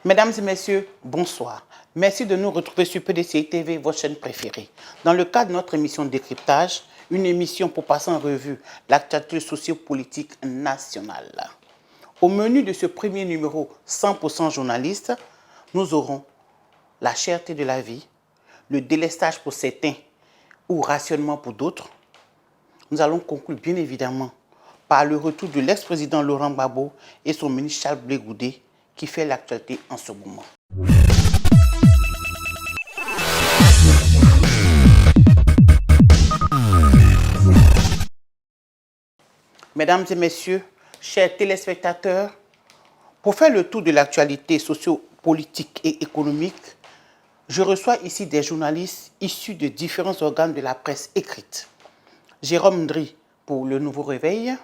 Mesdames et messieurs, bonsoir. Merci de nous retrouver sur PDCI TV, votre chaîne préférée. Dans le cadre de notre émission de décryptage, une émission pour passer en revue l'actualité sociopolitique nationale. Au menu de ce premier numéro 100% journaliste, nous aurons la cherté de la vie, le délestage pour certains ou rationnement pour d'autres. Nous allons conclure bien évidemment par le retour de l'ex-président Laurent Gbagbo et son ministre Charles Blé Goudé qui fait l'actualité en ce moment. Mesdames et messieurs, chers téléspectateurs, pour faire le tour de l'actualité socio-politique et économique, je reçois ici des journalistes issus de différents organes de la presse écrite. Jérôme Ndri pour Le Nouveau Réveil,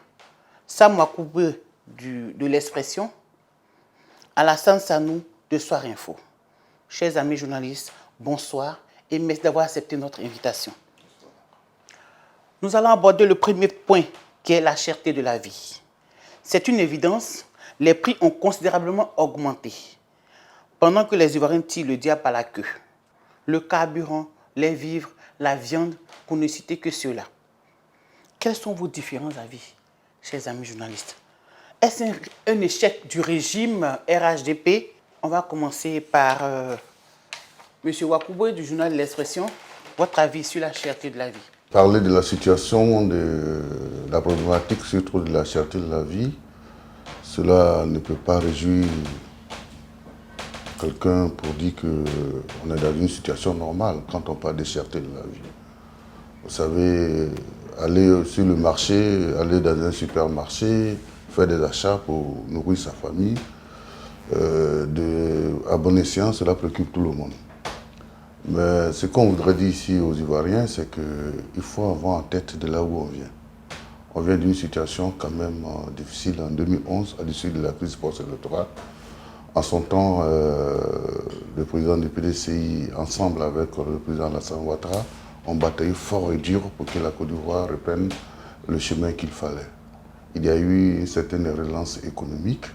Sam Wakoube de l'Expression, Alassane Sanou de Soir Info. Chers amis journalistes, bonsoir et merci d'avoir accepté notre invitation. Nous allons aborder le premier point qui est la cherté de la vie. C'est une évidence, les prix ont considérablement augmenté. Pendant que les Ivoiriens tirent le diable à la queue. Le carburant, les vivres, la viande, pour ne citer que ceux-là. Quels sont vos différents avis, chers amis journalistes? Est-ce un échec du régime RHDP? On va commencer par M. Wakoube du journal de l'Expression. Votre avis sur la cherté de la vie? Parler de la situation, de la problématique, surtout de la cherté de la vie, cela ne peut pas réjouir quelqu'un pour dire qu'on est dans une situation normale quand on parle de cherté de la vie. Vous savez, aller sur le marché, aller dans un supermarché, faire des achats pour nourrir sa famille, à bon escient, cela préoccupe tout le monde. Mais ce qu'on voudrait dire ici aux Ivoiriens, c'est qu'il faut avoir en tête de là où on vient. On vient d'une situation quand même difficile en 2011, à l'issue de la crise post-électorale. En son temps, le président du PDCI, ensemble avec le président Alassane Ouattara, ont bataillé fort et dur pour que la Côte d'Ivoire reprenne le chemin qu'il fallait. Il y a eu une certaine relance économique,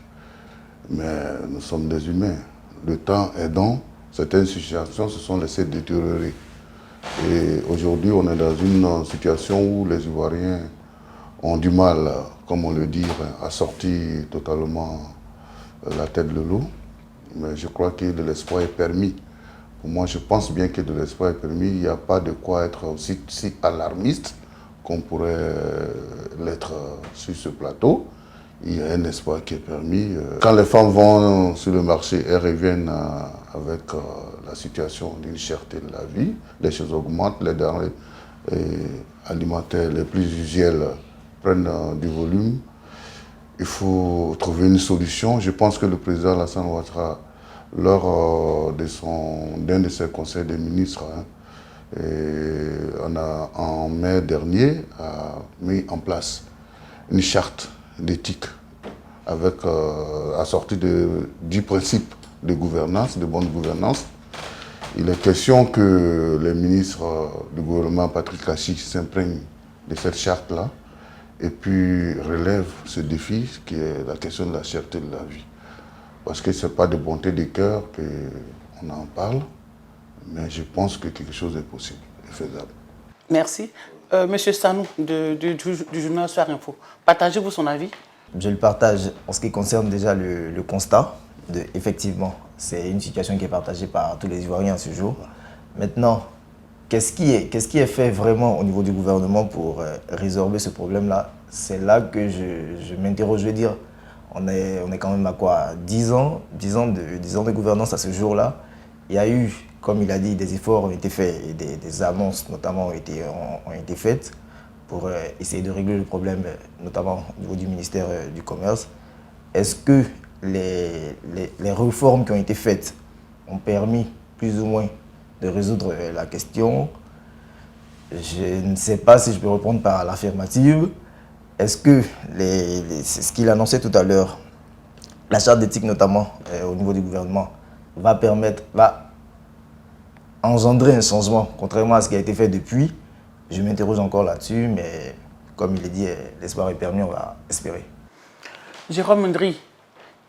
mais nous sommes des humains. Le temps aidant, certaines situations se sont laissées détériorer. Et aujourd'hui, on est dans une situation où les Ivoiriens ont du mal, comme on le dit, à sortir totalement la tête de l'eau. Mais je crois que de l'espoir est permis. Pour moi, je pense bien que de l'espoir est permis. Il n'y a pas de quoi être aussi si alarmiste qu'on pourrait l'être sur ce plateau. Il y a un espoir qui est permis. Quand les femmes vont sur le marché, elles reviennent avec la situation d'une cherté de la vie. Les choses augmentent, les denrées alimentaires les plus usuelles prennent du volume. Il faut trouver une solution. Je pense que le président Alassane Ouattara, lors d'un de ses conseils des ministres, en mai dernier, a mis en place une charte d'éthique avec assortie de 10 principes de gouvernance, de bonne gouvernance. Il est question que les ministres du gouvernement, Patrick Kachik, s'imprègnent de cette charte-là et puis relèvent ce défi qui est la question de la cherté de la vie. Parce que ce n'est pas de bonté de cœur qu'on en parle, mais je pense que quelque chose est possible et faisable. Merci. Monsieur Sanou du journal Soir Info, partagez-vous son avis? Je le partage en ce qui concerne déjà le constat. Effectivement, c'est une situation qui est partagée par tous les Ivoiriens à ce jour. Maintenant, qu'est-ce qui est fait vraiment au niveau du gouvernement pour résorber ce problème-là? C'est là que je m'interroge. Je veux dire, on est quand même à quoi? 10 ans de gouvernance à ce jour-là. Il y a eu, comme il a dit, des efforts ont été faits et des annonces notamment ont été faites pour essayer de régler le problème, notamment au niveau du ministère du Commerce. Est-ce que les réformes qui ont été faites ont permis plus ou moins de résoudre la question? Je ne sais pas si je peux répondre par l'affirmative. Est-ce que ce qu'il annonçait tout à l'heure, la charte d'éthique notamment au niveau du gouvernement, va engendrer un changement, contrairement à ce qui a été fait depuis? Je m'interroge encore là-dessus, mais comme il est dit, l'espoir est permis, on va espérer. Jérôme Ndri,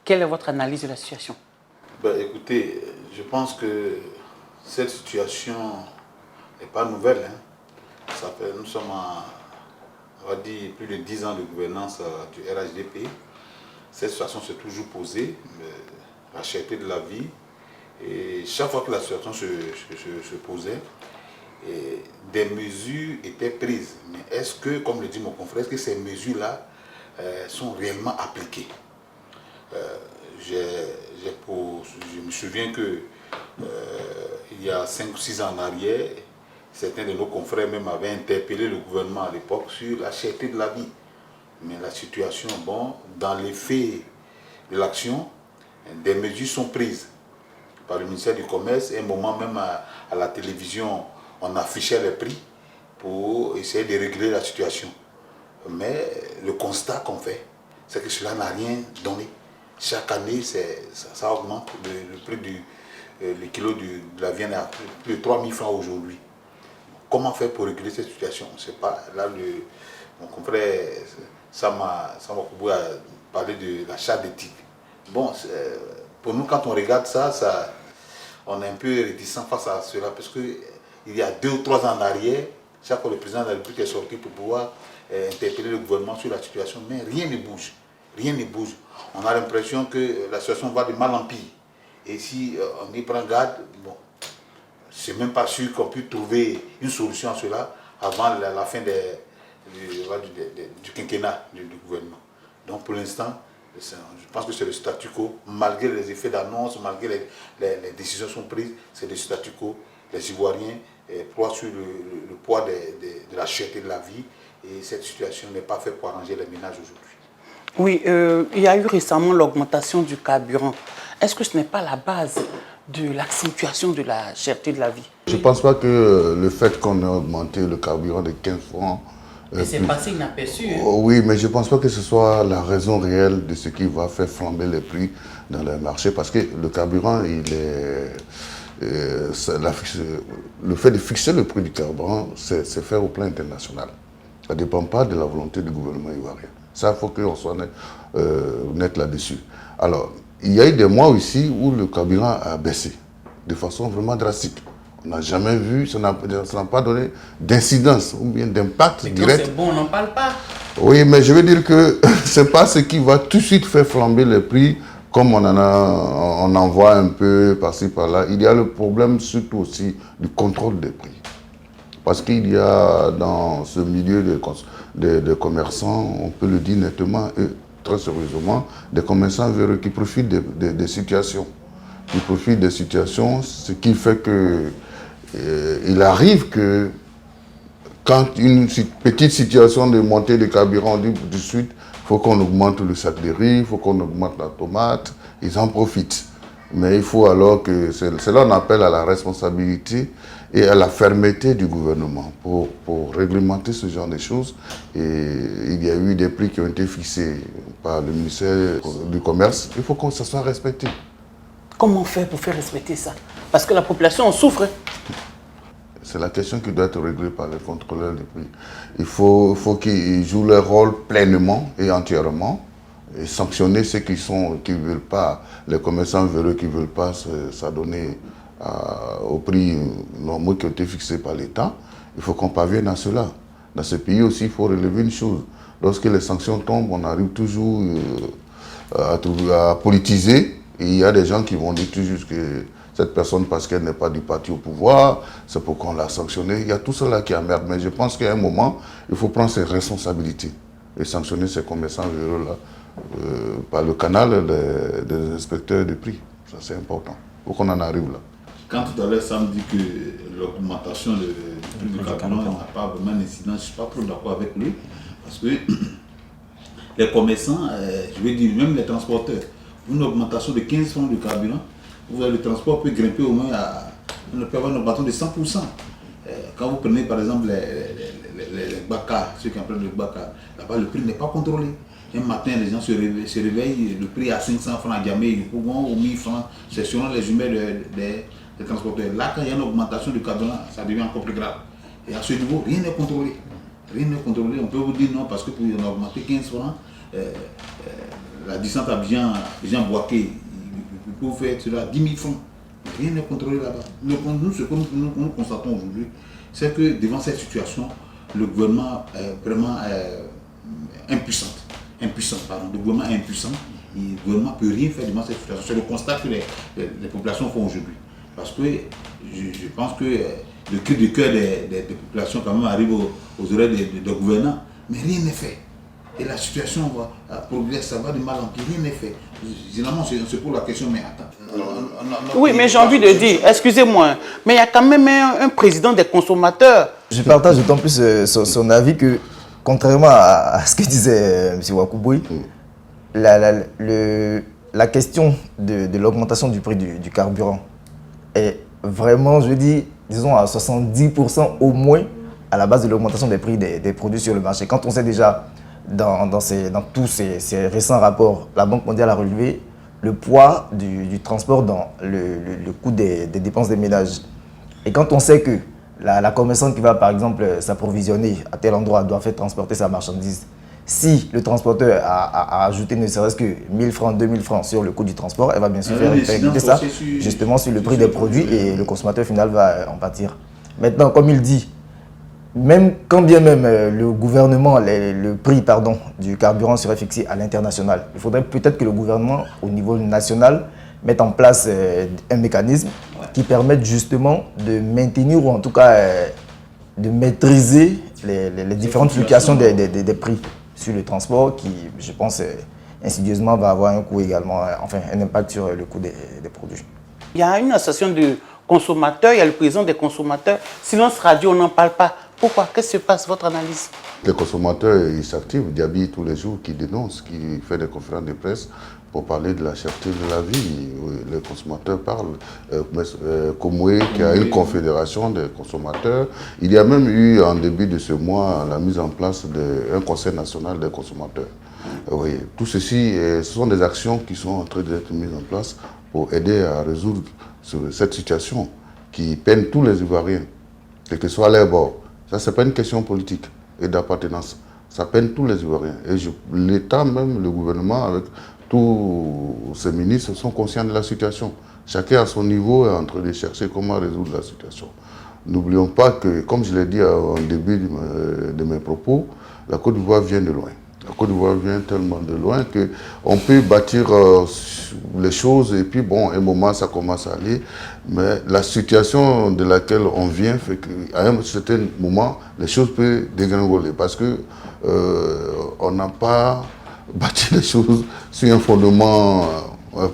quelle est votre analyse de la situation? Ben, écoutez, je pense que cette situation n'est pas nouvelle. Hein. Nous sommes on va dire, plus de 10 ans de gouvernance du RHDP. Cette situation s'est toujours posée, la cherté de la vie. Et chaque fois que la situation se posait, des mesures étaient prises. Mais est-ce que, comme le dit mon confrère, est-ce que ces mesures-là sont réellement appliquées? Je me souviens que il y a 5 ou 6 ans en arrière, certains de nos confrères même avaient interpellé le gouvernement à l'époque sur la cherté de la vie. Mais la situation, bon, dans l'effet de l'action, des mesures sont prises par le ministère du Commerce. Et un moment même à la télévision, on affichait les prix pour essayer de régler la situation. Mais le constat qu'on fait, c'est que cela n'a rien donné. Chaque année, ça augmente. Le prix le kilo de la viande est à plus de 3 000 francs aujourd'hui. Comment faire pour régler cette situation? On ne sait pas. Là, mon confrère Sama Koubou a parlé de la charte d'éthique. Bon, pour nous, quand on regarde ça, on est un peu réticent face à cela, parce qu'il y a 2 ou 3 ans en arrière, chaque fois le président de la République est sorti pour pouvoir interpeller le gouvernement sur la situation, mais rien ne bouge. Rien ne bouge. On a l'impression que la situation va de mal en pire. Et si on y prend garde, bon, c'est même pas sûr qu'on puisse trouver une solution à cela avant la fin du quinquennat du gouvernement. Donc pour l'instant, je pense que c'est le statu quo, malgré les effets d'annonce, malgré les décisions sont prises, c'est le statu quo. Les Ivoiriens ploient sur le poids de la cherté de la vie, et cette situation n'est pas faite pour arranger les ménages aujourd'hui. Oui, il y a eu récemment l'augmentation du carburant. Est-ce que ce n'est pas la base de l'accentuation de la cherté de la vie? Je ne pense pas que le fait qu'on ait augmenté le carburant de 15 francs... c'est passé inaperçu. Hein? Oui, mais je ne pense pas que ce soit la raison réelle de ce qui va faire flamber les prix dans le marché, parce que le carburant, le fait de fixer le prix du carburant, c'est fait au plan international. Ça ne dépend pas de la volonté du gouvernement ivoirien. Ça, il faut qu'on soit net là-dessus. Alors, il y a eu des mois aussi où le carburant a baissé de façon vraiment drastique. On n'a jamais vu, ça n'a pas donné d'incidence ou bien d'impact direct. C'est bon, on n'en parle pas. Oui, mais je veux dire que ce n'est pas ce qui va tout de suite faire flamber les prix, comme on en voit un peu par-ci par-là. Il y a le problème surtout aussi du contrôle des prix. Parce qu'il y a dans ce milieu de commerçants, on peut le dire nettement et très sérieusement, des commerçants véreux qui profitent des situations. Qui profitent des situations, ce qui fait que il arrive que quand une petite situation de montée de carburant, on dit tout de suite, il faut qu'on augmente le sac de riz, il faut qu'on augmente la tomate, ils en profitent. Mais il faut alors que, cela on appelle à la responsabilité et à la fermeté du gouvernement pour réglementer ce genre de choses. Et il y a eu des prix qui ont été fixés par le ministère du Commerce. Il faut que ça soit respecté. Comment faire pour faire respecter ça? Parce que la population en souffre. C'est la question qui doit être réglée par les contrôleurs des prix. Il faut qu'ils jouent leur rôle pleinement et entièrement et sanctionner ceux qui ne veulent pas, les commerçants véreux qui ne veulent pas s'adonner au prix normaux qui ont été fixés par l'État. Il faut qu'on parvienne à cela. Dans ce pays aussi, il faut relever une chose. Lorsque les sanctions tombent, on arrive toujours à politiser. Et il y a des gens qui vont dire toujours que cette personne, parce qu'elle n'est pas du parti au pouvoir, c'est pour qu'on l'a sanctionnée. Il y a tout cela qui emmerde. Mais je pense qu'à un moment, il faut prendre ses responsabilités et sanctionner ces commerçants véreux-là par le canal des inspecteurs de prix. Ça, c'est important. Il faut qu'on en arrive là. Quand tout à l'heure, ça me dit que l'augmentation du prix du carburant n'a pas vraiment d'incidence, je ne suis pas trop d'accord avec lui. Parce que les commerçants, je veux dire, même les transporteurs, une augmentation de 15 francs du carburant, le transport peut grimper au moins on peut avoir une augmentation de 100%. Quand vous prenez par exemple les Bakar, ceux qui emploient le Bakar, là-bas le prix n'est pas contrôlé. Un matin, les gens se réveillent, le prix est à 500 francs à Diamé, ils vont aux 1000 francs, c'est selon les humeurs des transporteurs. Là, quand il y a une augmentation du carburant, ça devient encore plus grave. Et à ce niveau, rien n'est contrôlé. Rien n'est contrôlé. On peut vous dire non, parce que pour augmenter 15 francs, la distance à Abidjan-Boaké, faut faire cela 10 000 francs. Rien n'est contrôlé là-bas. Nous, ce que nous constatons aujourd'hui, c'est que devant cette situation, le gouvernement est vraiment impuissant. Le gouvernement est impuissant. Et le gouvernement ne peut rien faire devant cette situation. C'est le constat que les populations font aujourd'hui. Parce que je pense que le cri de cœur des populations quand même arrive aux oreilles des gouvernants, mais rien n'est fait. Et la situation va progresser, ça va de mal en pire, rien n'est fait. Généralement, c'est pour la question, mais attends. Oui, mais j'ai envie de dire, excusez-moi, mais il y a quand même un président des consommateurs. Je partage d'autant plus son avis que, contrairement à ce que disait M. Wakouboui, la question de l'augmentation du prix du carburant est vraiment, je dis, disons à 70% au moins à la base de l'augmentation des prix des produits sur le marché. Quand on sait déjà, dans tous ces récents rapports, la Banque mondiale a relevé le poids du transport dans le coût des dépenses des ménages. Et quand on sait que la commerçante qui va par exemple s'approvisionner à tel endroit doit faire transporter sa marchandise, si le transporteur a ajouté ne serait-ce que 1000 francs, 2000 francs sur le coût du transport, elle va bien sûr faire répercuter ça justement sur le prix des produits et le consommateur final va en pâtir. Maintenant, comme il dit, quand bien même le gouvernement, le prix du carburant serait fixé à l'international, il faudrait peut-être que le gouvernement, au niveau national, mette en place un mécanisme qui permette justement de maintenir ou en tout cas de maîtriser les différentes fluctuations des prix sur le transport qui, je pense, insidieusement va avoir un coût également, enfin un impact sur le coût des produits. Il y a une association de consommateurs, il y a le président des consommateurs. Silence radio, on n'en parle pas. Pourquoi? Qu'est-ce qui se passe, votre analyse? Les consommateurs, ils s'activent, Diaby tous les jours, qui dénonce, qui fait des conférences de presse pour parler de la cherté de la vie. Les consommateurs parlent. Komoué, qui a une confédération des consommateurs. Il y a même eu, en début de ce mois, la mise en place d'un conseil national des consommateurs. Oui, tout ceci, ce sont des actions qui sont en train d'être mises en place pour aider à résoudre cette situation qui peine tous les Ivoiriens, quel que soit leur bord. Ça, ce n'est pas une question politique et d'appartenance. Ça peine tous les Ivoiriens. Et l'État, même le gouvernement, avec tous ses ministres, sont conscients de la situation. Chacun à son niveau est en train de chercher comment résoudre la situation. N'oublions pas que, comme je l'ai dit au début de mes propos, la Côte d'Ivoire vient de loin. La Côte d'Ivoire vient tellement de loin qu'on peut bâtir les choses et puis bon, un moment ça commence à aller. Mais la situation de laquelle on vient fait qu'à un certain moment, les choses peuvent dégringoler parce que on n'a pas bâti les choses sur un fondement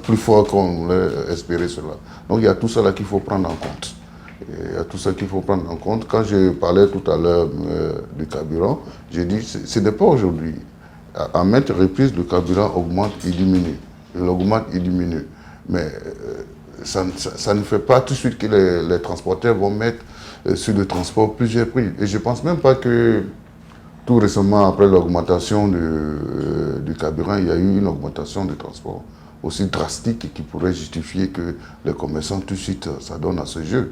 plus fort qu'on voulait espérer cela. Donc il y a tout ça là qu'il faut prendre en compte. Il y a tout ça qu'il faut prendre en compte. Quand je parlais tout à l'heure du carburant, j'ai dit ce n'est pas aujourd'hui. À maintes reprises, le carburant augmente, il diminue. Il augmente, il diminue. Mais ça ne fait pas tout de suite que les transporteurs vont mettre sur le transport plusieurs prix. Et je ne pense même pas que tout récemment, après l'augmentation du carburant, il y a eu une augmentation du transport aussi drastique qui pourrait justifier que les commerçants tout de suite s'adonnent à ce jeu.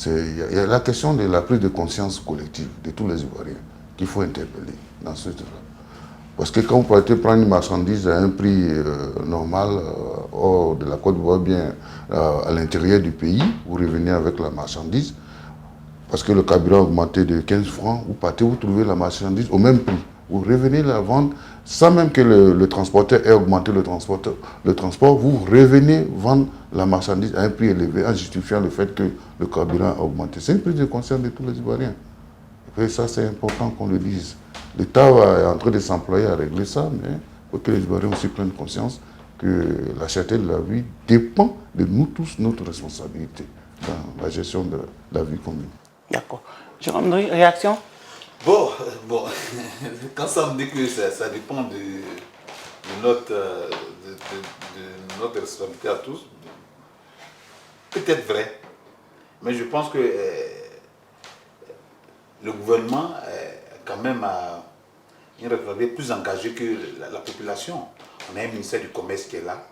Il y a la question de la prise de conscience collective de tous les Ivoiriens qu'il faut interpeller dans ce cas. Parce que quand vous partez prendre une marchandise à un prix normal, hors de la Côte d'Ivoire, bien à l'intérieur du pays, vous revenez avec la marchandise, parce que le carburant a augmenté de 15 francs, vous partez, vous trouvez la marchandise au même prix. Vous revenez la vendre sans même que le transporteur ait augmenté le transport, vous revenez vendre la marchandise à un prix élevé en justifiant le fait que le carburant a augmenté. C'est une prise de conscience de tous les Ivoiriens. Et ça, c'est important qu'on le dise. L'État est en train de s'employer à régler ça, mais il faut que les Ivoiriens aussi prennent conscience que la cherté de la vie dépend de nous tous, notre responsabilité dans la gestion de la vie commune. D'accord. Jérôme, réaction? Bon, quand ça me dit que ça dépend de notre responsabilité à tous, peut-être vrai, mais je pense que le gouvernement quand même a une responsabilité plus engagée que la population. On a un ministère du Commerce qui est là.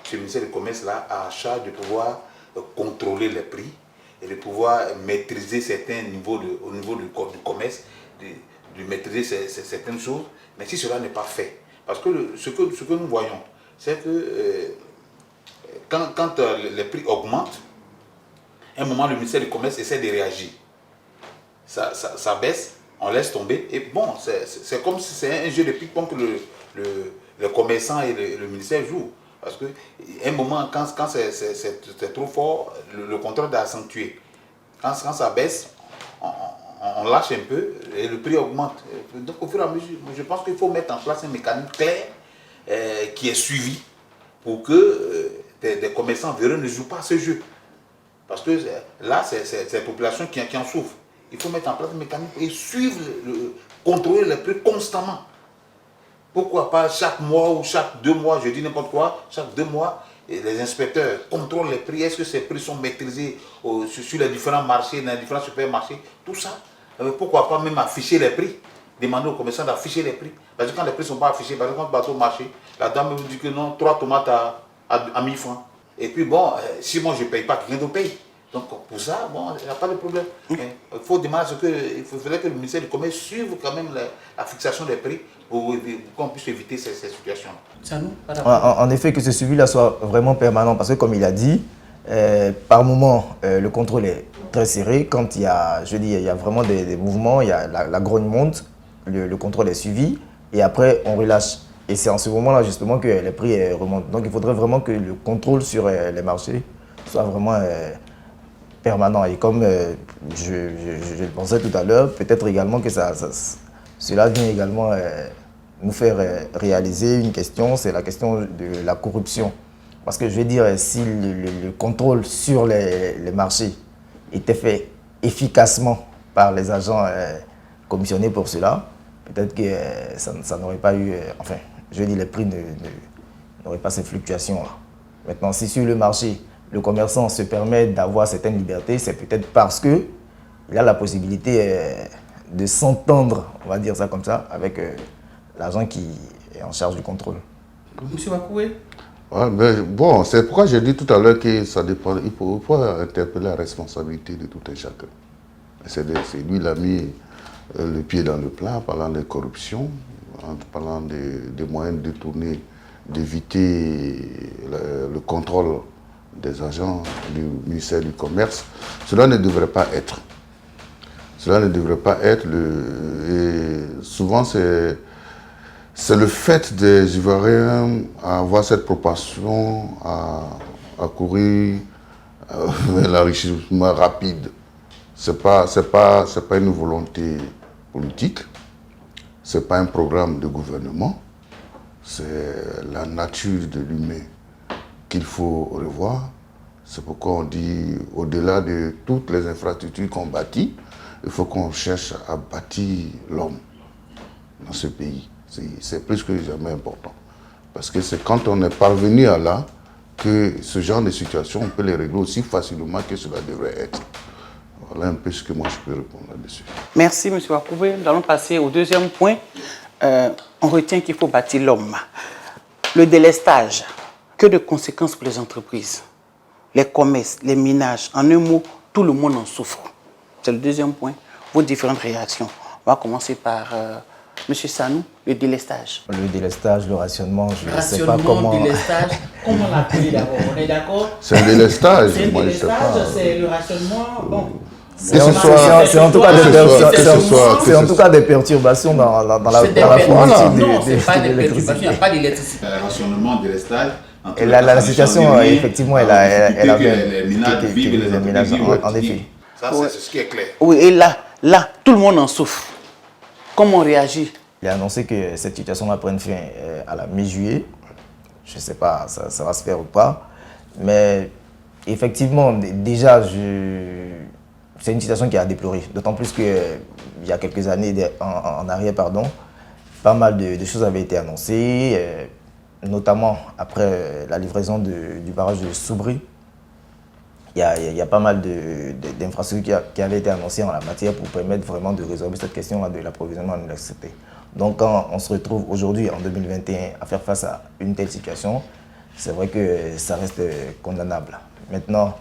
Ce ministère du Commerce-là a à charge de pouvoir contrôler les prix et de pouvoir maîtriser certains niveaux au niveau du commerce, de maîtriser certaines choses. Mais si cela n'est pas fait, parce que ce que nous voyons, c'est que quand les prix augmentent, à un moment, le ministère du Commerce essaie de réagir. Ça baisse, on laisse tomber. Et bon, c'est comme si c'est un jeu de ping-pong que le commerçant et le ministère jouent. Parce qu'à un moment, quand c'est trop fort, le contrôle est accentué. Quand ça baisse, on lâche un peu et le prix augmente. Donc au fur et à mesure, je pense qu'il faut mettre en place un mécanisme clair qui est suivi pour que des commerçants véreux ne jouent pas à ce jeu. Parce que là, c'est la population qui en souffre. Il faut mettre en place un mécanisme et suivre, contrôler les prix constamment. Pourquoi pas chaque mois ou chaque 2 mois, je dis n'importe quoi, chaque 2 mois, les inspecteurs contrôlent les prix. Est-ce que ces prix sont maîtrisés sur les différents marchés, dans les différents supermarchés, tout ça. Pourquoi pas même afficher les prix, demander aux commerçants d'afficher les prix. Parce que quand les prix ne sont pas affichés, par exemple, quand on va au marché, la dame me dit que non, 3 tomates à 1000 francs. Et puis bon, si moi je ne paye pas, quelqu'un d'autre paye. Donc pour ça, bon, il n'y a pas de problème. Il faut demander il faudrait que le ministère du Commerce suive quand même la fixation des prix pour qu'on puisse éviter ces situations. En effet, que ce suivi-là soit vraiment permanent, parce que comme il a dit, par moment, le contrôle est très serré. Quand il y a, il y a vraiment des mouvements, il y a la grogne monte, le contrôle est suivi, et après on relâche. Et c'est en ce moment-là justement que les prix remontent. Donc il faudrait vraiment que le contrôle sur les marchés soit vraiment permanent. Et comme je le pensais tout à l'heure, peut-être également que cela vient également nous faire réaliser une question, c'est la question de la corruption. Parce que je veux dire, si le contrôle sur les marchés était fait efficacement par les agents commissionnés pour cela, peut-être que ça n'aurait pas eu, enfin, je veux dire, les prix n'auraient pas ces fluctuations-là. Maintenant, si sur le marché, le commerçant se permet d'avoir certaines libertés, c'est peut-être parce qu'il a la possibilité de s'entendre, on va dire ça comme ça, avec l'agent qui est en charge du contrôle. Monsieur Wakoué? Ouais, mais bon, c'est pourquoi j'ai dit tout à l'heure que ça dépend. Il faut interpeller la responsabilité de tout un chacun. C'est lui qui a mis le pied dans le plat, parlant de corruption, en parlant des moyens détournés d'éviter le contrôle des agents du ministère du Commerce. Cela ne devrait pas être. Cela ne devrait pas être. Et souvent, c'est le fait des Ivoiriens à avoir cette propension à courir vers l'enrichissement rapide. Ce n'est pas une volonté politique, ce n'est pas un programme de gouvernement, c'est la nature de l'humain qu'il faut revoir. C'est pourquoi on dit, au-delà de toutes les infrastructures qu'on bâtit, il faut qu'on cherche à bâtir l'homme dans ce pays. C'est plus que jamais important. Parce que c'est quand on est parvenu à là que ce genre de situation, on peut les régler aussi facilement que cela devrait être. Voilà un peu ce que moi je peux répondre là-dessus. Merci, M. Wakoué. Nous allons passer au deuxième point. On retient qu'il faut bâtir l'homme. Le délestage. Que de conséquences pour les entreprises, les commerces, les ménages. En un mot, tout le monde en souffre. C'est le deuxième point. Vos différentes réactions. On va commencer par M. Sanou, le délestage. Le délestage, le rationnement, je ne sais pas comment... Délestage, comment l'appeler d'abord? On est d'accord? C'est un délestage, moi je ne sais pas. C'est le rationnement, bon. C'est en tout cas des perturbations dans la politique de l'électricité. Il n'y a pas d'électricité. Rationnement, délestage. Et la situation, effectivement, elle a les ménages en effet. Ça, c'est ce qui est clair. Oui, et là, tout le monde en souffre. Comment on réagit? Il a annoncé que cette situation va prendre fin à la mi-juillet. Je ne sais pas, ça va se faire ou pas. Mais effectivement, déjà, c'est une situation qui a déploré. D'autant plus qu'il y a quelques années en arrière, pas mal de choses avaient été annoncées, notamment après la livraison du barrage de Soubri. Il y a pas mal d'infrastructures qui avaient été annoncées en la matière pour permettre vraiment de résoudre cette question de l'approvisionnement en électricité. Donc quand on se retrouve aujourd'hui, en 2021, à faire face à une telle situation, c'est vrai que ça reste condamnable. Maintenant,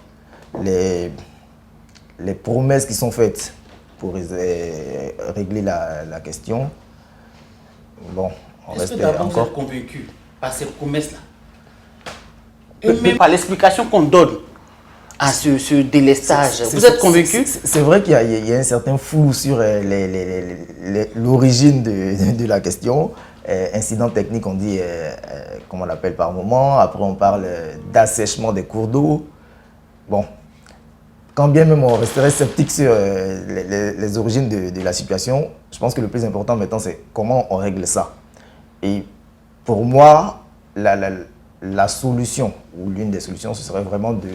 les promesses qui sont faites pour régler la question, bon, on reste encore... Est-ce que vous êtes convaincu par ces promesses-là? Et même par l'explication qu'on donne à ce délestage. Vous êtes convaincu? C'est vrai qu'il y a un certain flou sur l'origine de la question. Incident technique, on dit, comme on l'appelle par moment. Après, on parle d'assèchement des cours d'eau. Bon, quand bien même on resterait sceptique sur les origines de la situation, je pense que le plus important maintenant, c'est comment on règle ça. Et pour moi, la solution, ou l'une des solutions, ce serait vraiment de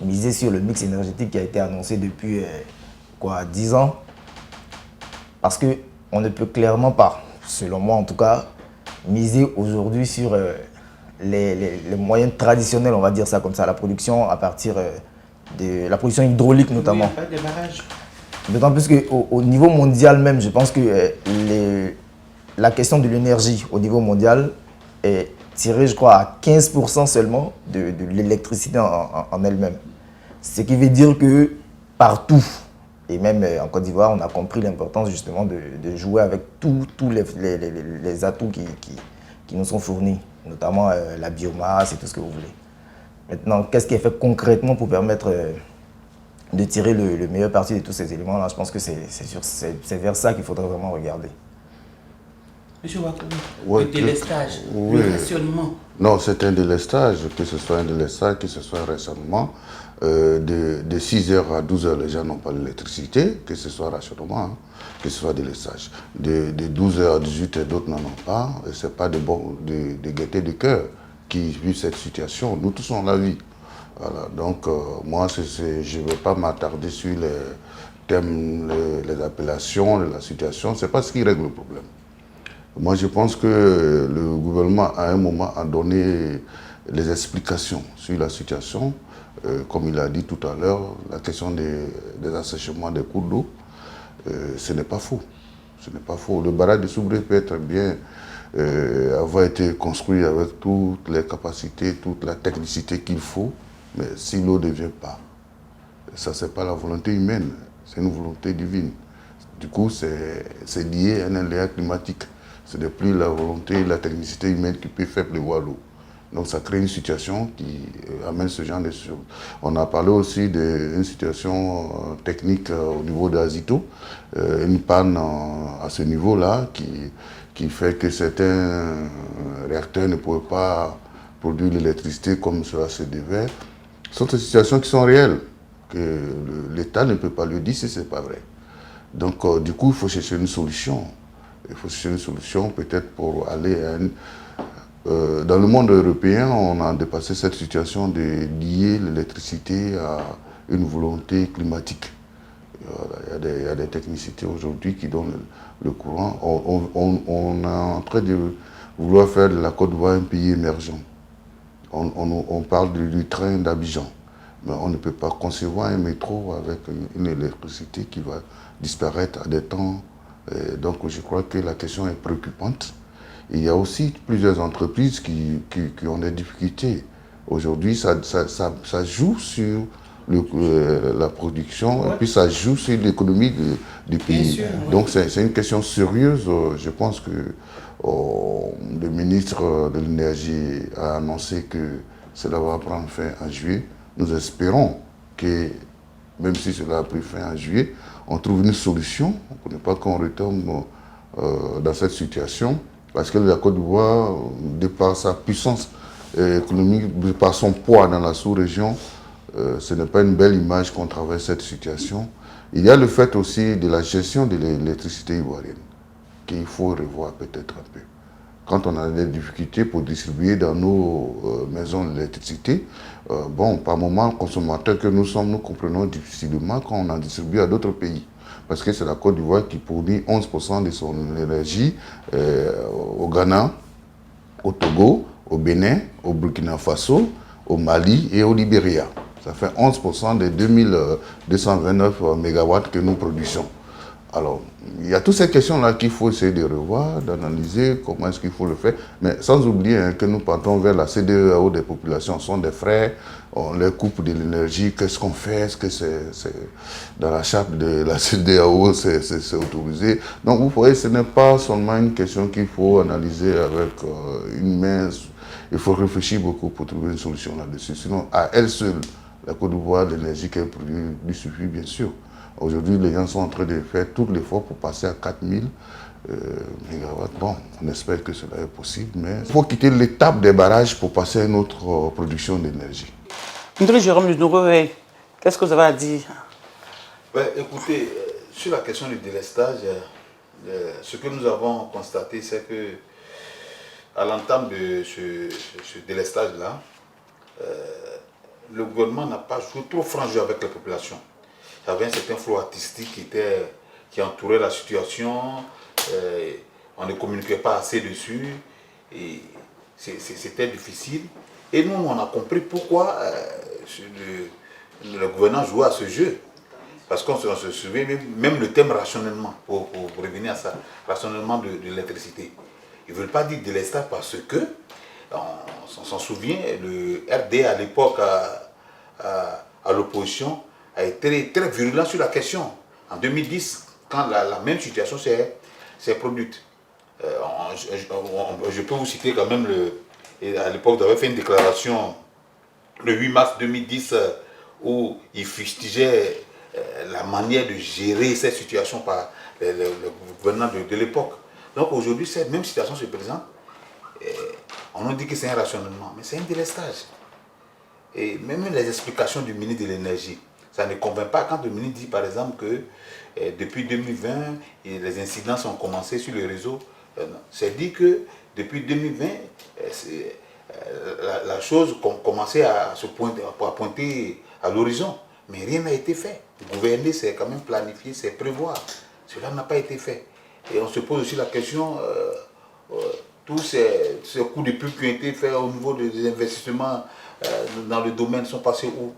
miser sur le mix énergétique qui a été annoncé depuis 10 ans. Parce qu'on ne peut clairement pas, selon moi en tout cas, miser aujourd'hui sur les moyens traditionnels, on va dire ça comme ça, la production à partir de la production hydraulique notamment. Oui, pas de barrage. D'autant plus qu'au niveau mondial même, je pense que la question de l'énergie au niveau mondial est tirée, je crois, à 15% seulement de l'électricité en elle-même. Ce qui veut dire que partout, et même en Côte d'Ivoire, on a compris l'importance justement de jouer avec tous les atouts qui nous sont fournis, notamment la biomasse et tout ce que vous voulez. Maintenant, qu'est-ce qui est fait concrètement pour permettre de tirer le meilleur parti de tous ces éléments-là? Je pense que c'est vers ça qu'il faudrait vraiment regarder. Monsieur Wakoubou, Ouais, le délestage, oui. le rationnement. Non, c'est un délestage, que ce soit un délestage, que ce soit un rationnement. De 6h à 12h, les gens n'ont pas l'électricité, que ce soit rationnement, hein, que ce soit délestage. De 12h à 18h, d'autres n'en ont pas. Ce n'est pas de gaieté de cœur qui vit cette situation. Nous tous on la vie. Voilà. Donc, moi, je ne vais pas m'attarder sur les thèmes, les appellations, la situation. Ce n'est pas ce qui règle le problème. Moi, je pense que le gouvernement, à un moment, a donné les explications sur la situation. Comme il a dit tout à l'heure, la question des assèchements des cours d'eau, ce n'est pas faux. Ce n'est pas faux. Le barrage de Soubré peut être bien, avoir été construit avec toutes les capacités, toute la technicité qu'il faut, mais si l'eau ne vient pas, ça, ce n'est pas la volonté humaine, c'est une volonté divine. Du coup, c'est lié à un aléa climatique. Ce n'est plus la volonté, la technicité humaine qui peut faire pleuvoir l'eau. Donc ça crée une situation qui amène ce genre de choses. On a parlé aussi d'une situation technique au niveau d'Azito, une panne à ce niveau-là qui fait que certains réacteurs ne pouvaient pas produire l'électricité comme cela se devait. Ce sont des situations qui sont réelles, que l'État ne peut pas le dire si ce n'est pas vrai. Donc du coup, il faut chercher une solution. Il faut chercher une solution peut-être pour aller à une... dans le monde européen, on a dépassé cette situation de lier l'électricité à une volonté climatique. Il y a des technicités aujourd'hui qui donnent le courant. On est en train de vouloir faire de la Côte d'Ivoire un pays émergent. On parle du train d'Abidjan. Mais on ne peut pas concevoir un métro avec une électricité qui va disparaître à des temps. Donc je crois que la question est préoccupante. Et il y a aussi plusieurs entreprises qui ont des difficultés. Aujourd'hui, ça joue sur la production, ouais. Et puis ça joue sur l'économie du pays. Sûr, ouais. Donc c'est une question sérieuse. Je pense que le ministre de l'Énergie a annoncé que cela va prendre fin en juillet. Nous espérons que, même si cela a pris fin en juillet, on trouve une solution pour ne pas qu'on retombe dans cette situation. Parce que la Côte d'Ivoire, de par sa puissance économique, de par son poids dans la sous-région, ce n'est pas une belle image qu'on traverse cette situation. Il y a le fait aussi de la gestion de l'électricité ivoirienne, qu'il faut revoir peut-être un peu. Quand on a des difficultés pour distribuer dans nos maisons l'électricité, bon, par moment, consommateurs que nous sommes, nous comprenons difficilement quand on en distribue à d'autres pays. Parce que c'est la Côte d'Ivoire qui produit 11% de son énergie au Ghana, au Togo, au Bénin, au Burkina Faso, au Mali et au Libéria. Ça fait 11% des 2229 MW que nous produisons. Alors, il y a toutes ces questions-là qu'il faut essayer de revoir, d'analyser comment est-ce qu'il faut le faire. Mais sans oublier que nous partons vers la CEDEAO des populations. Ce sont des frères, on les coupe de l'énergie. Qu'est-ce qu'on fait? Est-ce que c'est dans la charte de la CEDEAO, c'est autorisé? Donc, vous voyez, ce n'est pas seulement une question qu'il faut analyser avec une main Il faut réfléchir beaucoup pour trouver une solution là-dessus. Sinon, à elle seule, la Côte d'Ivoire, l'énergie qu'elle produit lui suffit bien sûr. Aujourd'hui, les gens sont en train de faire tout l'effort pour passer à 4000 mégawatts. Bon, on espère que cela est possible, mais il faut quitter l'étape des barrages pour passer à une autre production d'énergie. Ndri Jérôme Nourou, qu'est-ce que vous avez à dire? Écoutez, sur la question du délestage, ce que nous avons constaté, c'est que à l'entame de ce délestage-là, le gouvernement n'a pas joué trop franc jeu avec la population. Il y avait un certain flot artistique qui entourait la situation, on ne communiquait pas assez dessus, et c'était difficile. Et nous, on a compris pourquoi le gouvernement jouait à ce jeu. Parce qu'on se souvient, même le thème rationnement, pour revenir à ça, rationnement de l'électricité. Ils ne veulent pas dire délestage parce que, on s'en souvient, le RD à l'époque, à l'opposition, a été très virulent sur la question. En 2010, quand la même situation s'est produite. Je peux vous citer quand même, à l'époque, vous avez fait une déclaration le 8 mars 2010 où il fustigeait la manière de gérer cette situation par le gouvernement de l'époque. Donc aujourd'hui, cette même situation se présente. On nous dit que c'est un rationnement, mais c'est un délestage. Et même les explications du ministre de l'Énergie, ça ne convainc pas quand le ministre dit par exemple que depuis 2020, les incidences ont commencé sur le réseau. C'est dit que depuis 2020, la chose commençait à pointer à l'horizon. Mais rien n'a été fait. Gouverner, c'est quand même planifier, c'est prévoir. Cela n'a pas été fait. Et on se pose aussi la question, tous ces coups de pub qui ont été faits au niveau des investissements dans le domaine sont passés où?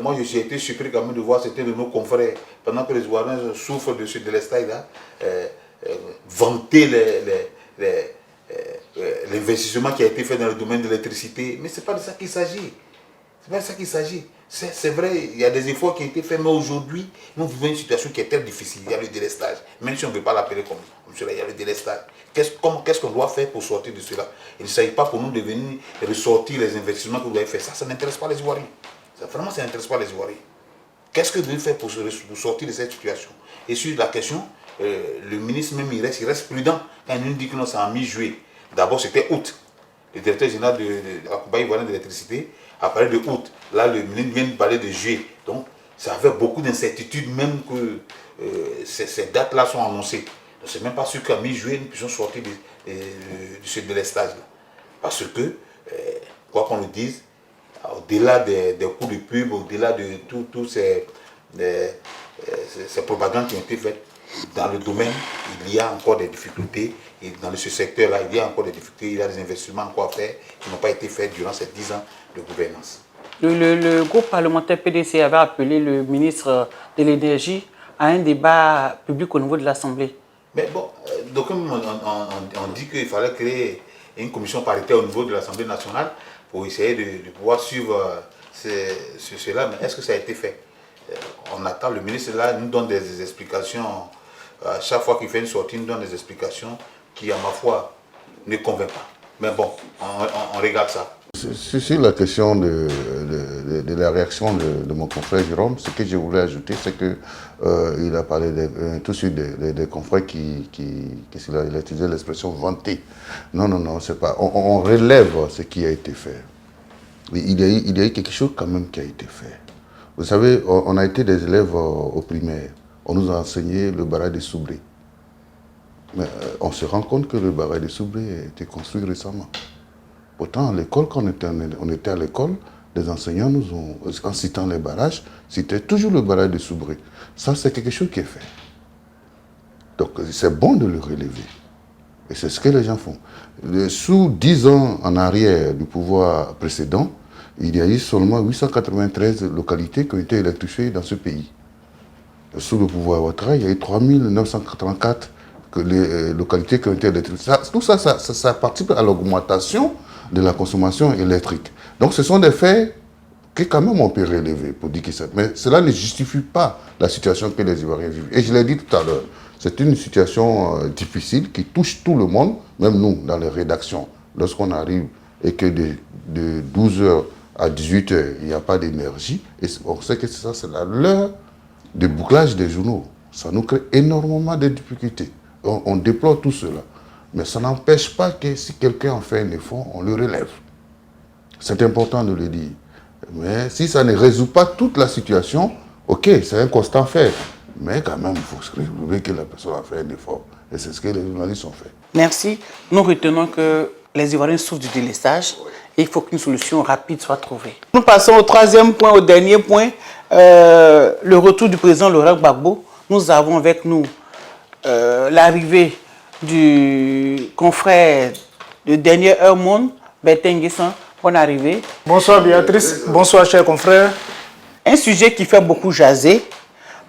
Moi, j'ai été surpris quand même de voir certains de nos confrères, pendant que les Ivoiriens souffrent de ce délestage-là, vanter l'investissement qui a été fait dans le domaine de l'électricité. Mais ce n'est pas de ça qu'il s'agit. C'est pas de ça qu'il s'agit. C'est vrai, il y a des efforts qui ont été faits, mais aujourd'hui, nous vivons une situation qui est très difficile. Il y a le délestage. Même si on ne veut pas l'appeler comme cela, il y a le délestage. Qu'est-ce qu'on doit faire pour sortir de cela? Il ne s'agit pas pour nous de venir ressortir les investissements que vous avez faits. Ça n'intéresse pas les Ivoiriens. Vraiment, ça n'intéresse pas les Ivoiriens. Qu'est-ce que vous devez faire pour sortir de cette situation? Et sur la question, le ministre même, il reste prudent quand il nous dit que non, c'est en mi-juillet. D'abord, c'était août. Le directeur général de la compagnie ivoirienne d'électricité a parlé de août. Là, le ministre vient de parler de juillet. Donc, ça avait beaucoup d'incertitudes, même que ces dates-là sont annoncées. Donc, c'est même pas sûr qu'à mi-juillet, nous puissions sortir de ce délestage-là. Parce que, quoi qu'on le dise, au-delà des coups de pub, au-delà de toutes ces propagandes qui ont été faites, dans le domaine, il y a encore des difficultés. Et dans ce secteur-là, il y a encore des difficultés. Il y a des investissements encore à faire qui n'ont pas été faits durant ces 10 ans de gouvernance. Le groupe parlementaire PDC avait appelé le ministre de l'Énergie à un débat public au niveau de l'Assemblée. Mais bon, donc on dit qu'il fallait créer une commission paritaire au niveau de l'Assemblée nationale pour essayer de pouvoir suivre cela. Mais est-ce que ça a été fait? On attend, le ministre là nous donne des explications. Chaque fois qu'il fait une sortie, il nous donne des explications qui, à ma foi, ne convainc pas. Mais bon, on regarde ça. Sur la question de la réaction de mon confrère Jérôme, ce que je voulais ajouter, c'est qu'il a parlé tout de suite des confrères qui il a utilisé l'expression vanter. Non, c'est pas. On relève ce qui a été fait. Il y a eu quelque chose quand même qui a été fait. Vous savez, on a été des élèves au primaire. On nous a enseigné le barrage de Soubré. Mais on se rend compte que le barrage de Soubré a été construit récemment. Pourtant, à l'école, quand on était à l'école, les enseignants nous ont, en citant les barrages, citaient toujours le barrage de Soubré. Ça, c'est quelque chose qui est fait. Donc, c'est bon de le relever. Et c'est ce que les gens font. Sous 10 ans en arrière du pouvoir précédent, il y a eu seulement 893 localités qui ont été électrifiées dans ce pays. Sous le pouvoir Ouattara, il y a eu 3934 localités qui ont été électrifiées. Tout ça, ça participe à l'augmentation de la consommation électrique. Donc ce sont des faits que quand même on peut relever pour dire que ça. Mais cela ne justifie pas la situation que les Ivoiriens vivent. Et je l'ai dit tout à l'heure, c'est une situation difficile qui touche tout le monde, même nous, dans les rédactions. Lorsqu'on arrive et que de 12 h à 18 h, il n'y a pas d'énergie, et on sait que ça, c'est l'heure de bouclage des journaux. Ça nous crée énormément de difficultés. On déplore tout cela. Mais ça n'empêche pas que si quelqu'un en fait un effort, on le relève. C'est important de le dire. Mais si ça ne résout pas toute la situation, ok, c'est un constant fait. Mais quand même, il faut se révéler que la personne a fait un effort. Et c'est ce que les journalistes ont fait. Merci. Nous retenons que les Ivoiriens souffrent du délestage et il faut qu'une solution rapide soit trouvée. Nous passons au troisième point, au dernier point, le retour du président Laurent Gbagbo. Nous avons avec nous l'arrivée du confrère de Dernière Heure Monde, Bertin Nguessan. Bonne arrivée. Bonsoir Béatrice, bonsoir chers confrères. Un sujet qui fait beaucoup jaser.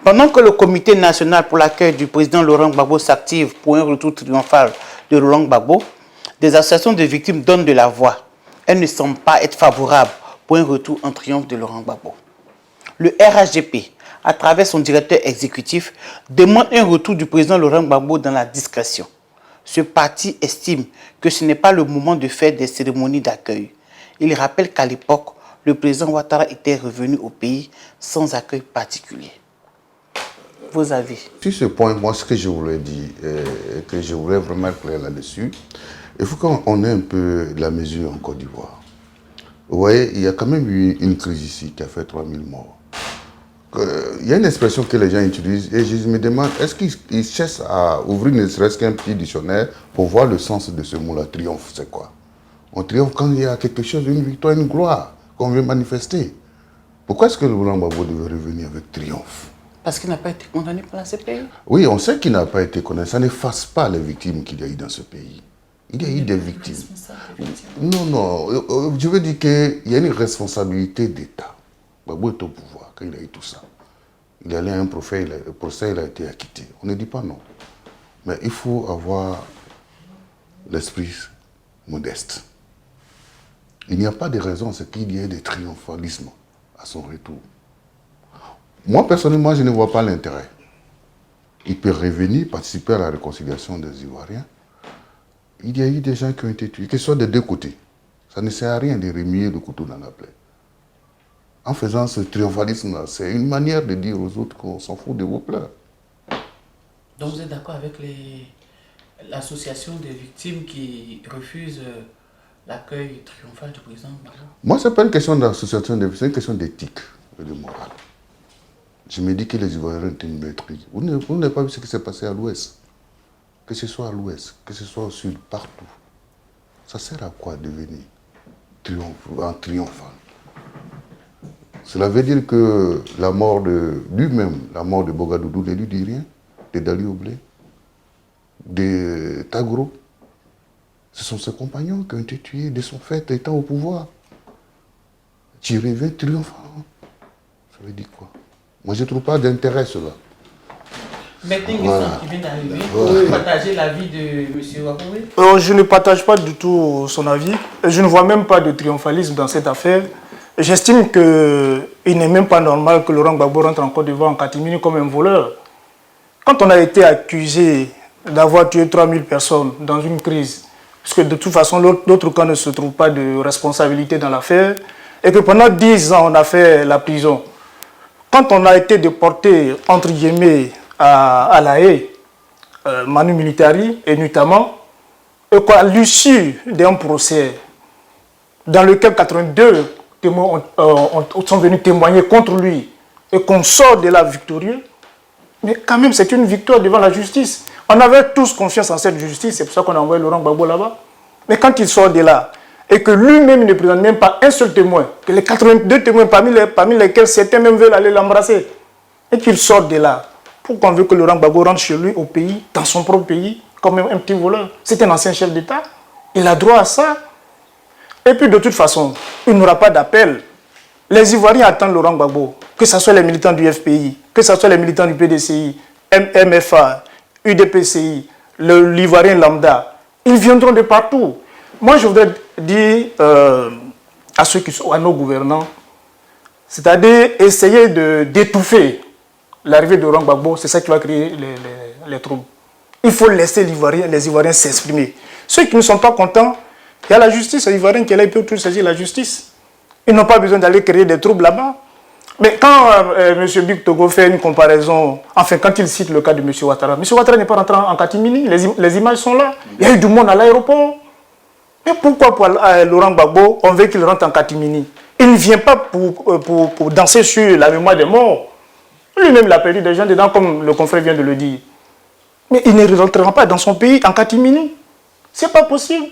Pendant que le comité national pour l'accueil du président Laurent Gbagbo s'active pour un retour triomphal de Laurent Gbagbo, des associations de victimes donnent de la voix. Elles ne semblent pas être favorables pour un retour en triomphe de Laurent Gbagbo. Le RHDP, à travers son directeur exécutif, demande un retour du président Laurent Gbagbo dans la discrétion. Ce parti estime que ce n'est pas le moment de faire des cérémonies d'accueil. Il rappelle qu'à l'époque, le président Ouattara était revenu au pays sans accueil particulier. Vos avis? Sur ce point, moi, ce que je voulais dire, et que je voulais vraiment clair là-dessus, il faut qu'on ait un peu la mesure en Côte d'Ivoire. Vous voyez, il y a quand même eu une crise ici qui a fait 3000 morts. Il y a une expression que les gens utilisent et je me demande, est-ce qu'ils cherchent à ouvrir ne serait-ce qu'un petit dictionnaire pour voir le sens de ce mot-là, triomphe, c'est quoi? On triomphe quand il y a quelque chose, une victoire, une gloire qu'on veut manifester. Pourquoi est-ce que Laurent Gbagbo devait revenir avec triomphe? Parce qu'il n'a pas été condamné par la CPI. Oui, on sait qu'il n'a pas été condamné. Ça n'efface pas les victimes qu'il y a eu dans ce pays. Il y a eu des victimes. Non, non. Je veux dire qu'il y a une responsabilité d'État. Gbagbo est au pouvoir quand il a eu tout ça. Il allait à un procès, il a été acquitté. On ne dit pas non. Mais il faut avoir l'esprit modeste. Il n'y a pas de raison à ce qu'il y ait des triomphalismes à son retour. Moi, personnellement, je ne vois pas l'intérêt. Il peut revenir, participer à la réconciliation des Ivoiriens. Il y a eu des gens qui ont été tués, que ce soit des deux côtés. Ça ne sert à rien de remuer le couteau dans la plaie. En faisant ce triomphalisme-là, c'est une manière de dire aux autres qu'on s'en fout de vos pleurs. Donc vous êtes d'accord avec l'association des victimes qui refuse l'accueil triomphal du président Gbagbo? Moi, ce n'est pas une question d'association des victimes, c'est une question d'éthique et de morale. Je me dis que les Ivoiriens ont une maîtrise. Vous n'avez pas vu ce qui s'est passé à l'ouest. Que ce soit à l'ouest, que ce soit au sud, partout. Ça sert à quoi de venir en triomphant? Cela veut dire que la mort de lui-même, la mort de Bogadoudou, ne lui dit rien, de Dali Oblé, de Tagro. Ce sont ses compagnons qui ont été tués de son fait étant au pouvoir. Tu reviens triomphant. Ça veut dire quoi? Moi, je ne trouve pas d'intérêt cela. Bertin Nguessan qui vient d'arriver, vous partagez l'avis de M. Wakouré? Je ne partage pas du tout son avis. Je ne vois même pas de triomphalisme dans cette affaire. J'estime qu'il n'est même pas normal que Laurent Gbagbo rentre en Côte d'Ivoire en catimini comme un voleur. Quand on a été accusé d'avoir tué 3000 personnes dans une crise, parce que de toute façon, l'autre camp ne se trouve pas de responsabilité dans l'affaire, et que pendant 10 ans, on a fait la prison. Quand on a été déporté, entre guillemets, à La Haye, Manu Militari, et notamment, à l'issue d'un procès dans lequel 82 témoins sont venus témoigner contre lui, et qu'on sort de là victorieux, mais quand même, c'est une victoire devant la justice. On avait tous confiance en cette justice, c'est pour ça qu'on a envoyé Laurent Gbagbo là-bas. Mais quand il sort de là, et que lui-même ne présente même pas un seul témoin, que les 82 témoins parmi lesquels certains même veulent aller l'embrasser, et qu'il sort de là, pourquoi on veut que Laurent Gbagbo rentre chez lui, au pays, dans son propre pays, comme un petit voleur? C'est un ancien chef d'État, il a droit à ça. Et puis de toute façon, il n'aura pas d'appel. Les Ivoiriens attendent Laurent Gbagbo, que ce soit les militants du FPI, que ce soit les militants du PDCI, MFA, UDPCI, l'Ivoirien lambda, ils viendront de partout. Moi, je voudrais dire à ceux qui sont, à nos gouvernants, c'est-à-dire essayer d'étouffer l'arrivée de Laurent Gbagbo, c'est ça qui va créer les troubles. Il faut laisser les Ivoiriens s'exprimer. Ceux qui ne sont pas contents, Il y a la justice ivoirienne qui est là, ils peuvent tout saisir la justice. Ils n'ont pas besoin d'aller créer des troubles là-bas. Mais quand M. Big Togo fait une comparaison, enfin quand il cite le cas de M. Ouattara, M. Ouattara n'est pas rentré en catimini, les images sont là. Il y a eu du monde à l'aéroport. Mais pourquoi pour Laurent Gbagbo, on veut qu'il rentre en catimini? Il ne vient pas pour danser sur la mémoire des morts. Lui-même, il a perdu des gens dedans, comme le confrère vient de le dire. Mais il ne rentrera pas dans son pays en catimini. Ce n'est pas possible.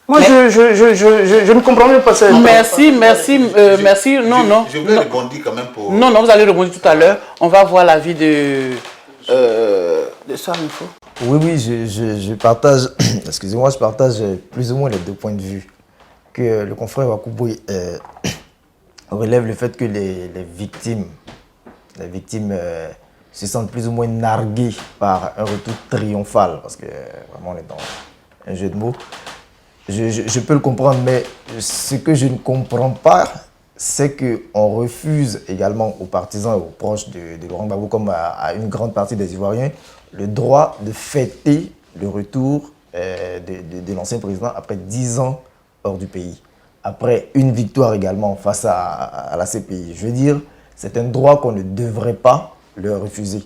Moi, je ne comprends même pas ça. Merci. Non. Je voulais rebondir quand même pour... Non, vous allez rebondir tout à l'heure. On va voir l'avis de ça, il faut. Oui, je partage, excusez-moi, je partage plus ou moins les deux points de vue. Que le confrère Wakubouy relève le fait que les victimes se sentent plus ou moins narguées par un retour triomphal, parce que vraiment on est dans un jeu de mots. Je peux le comprendre, mais ce que je ne comprends pas, c'est qu'on refuse également aux partisans et aux proches de Laurent Gbagbo, comme à une grande partie des Ivoiriens, le droit de fêter le retour de l'ancien président après 10 ans hors du pays. Après une victoire également face à la CPI. Je veux dire, c'est un droit qu'on ne devrait pas leur refuser.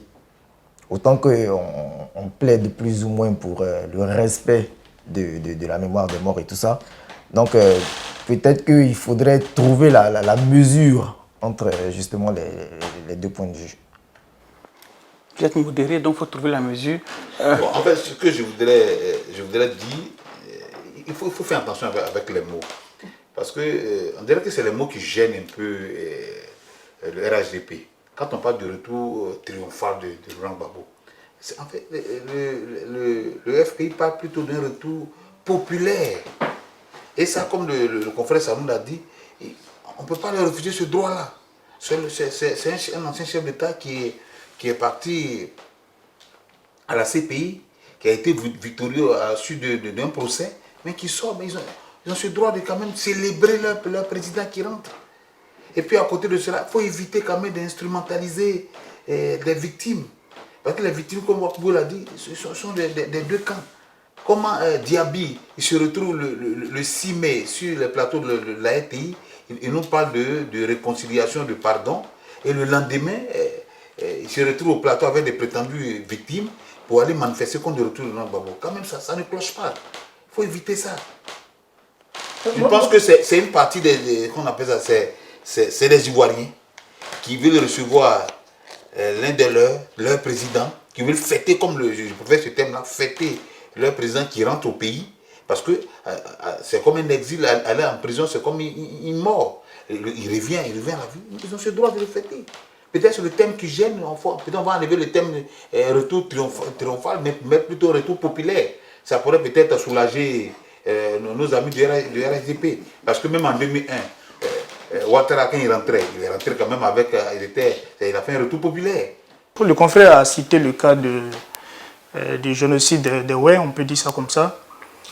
Autant qu'on plaide plus ou moins pour le respect de la mémoire des morts et tout ça. Donc peut-être qu'il faudrait trouver la mesure entre justement les deux points de vue. Vous êtes modéré, donc il faut trouver la mesure. Bon, en fait, ce que je voudrais dire, il faut faire attention avec les mots. Parce qu'on dirait que c'est les mots qui gênent un peu le RHDP. Quand on parle du retour triomphal de Laurent Gbagbo, en fait, le FPI parle plutôt d'un retour populaire. Et ça, comme le confrère Sanoun l'a dit, on ne peut pas leur refuser ce droit-là. C'est un ancien chef d'État qui est parti à la CPI, qui a été victorieux à la suite d'un procès, mais qui sort, mais ils ont ce droit de quand même célébrer leur président qui rentre. Et puis à côté de cela, il faut éviter quand même d'instrumentaliser les victimes. Parce que les victimes, comme Wakubou l'a dit, ce sont des deux camps. Comment Diaby, il se retrouve le 6 mai sur le plateau de la RTI, il nous parle de réconciliation, de pardon, et le lendemain, il se retrouve au plateau avec des prétendues victimes pour aller manifester contre le retour de Laurent Gbagbo. Quand même, ça ne cloche pas. Il faut éviter ça. Je pense que c'est une partie qu'on appelle ça, c'est les Ivoiriens qui veulent recevoir l'un de leur président, qui veulent fêter, comme je préfère ce terme-là, fêter leur président qui rentre au pays, parce que c'est comme un exil, aller en prison, c'est comme une mort. Il revient à la vie, ils ont ce droit de le fêter. Peut-être c'est le thème qui gêne, peut-être on va enlever le thème retour triomphal, mais plutôt retour populaire. Ça pourrait peut-être soulager nos amis du RSDP. Parce que même en 2001, Ouattara, quand il est rentré quand même avec, il a fait un retour populaire. Le confrère a cité le cas du génocide des Oué, on peut dire ça comme ça.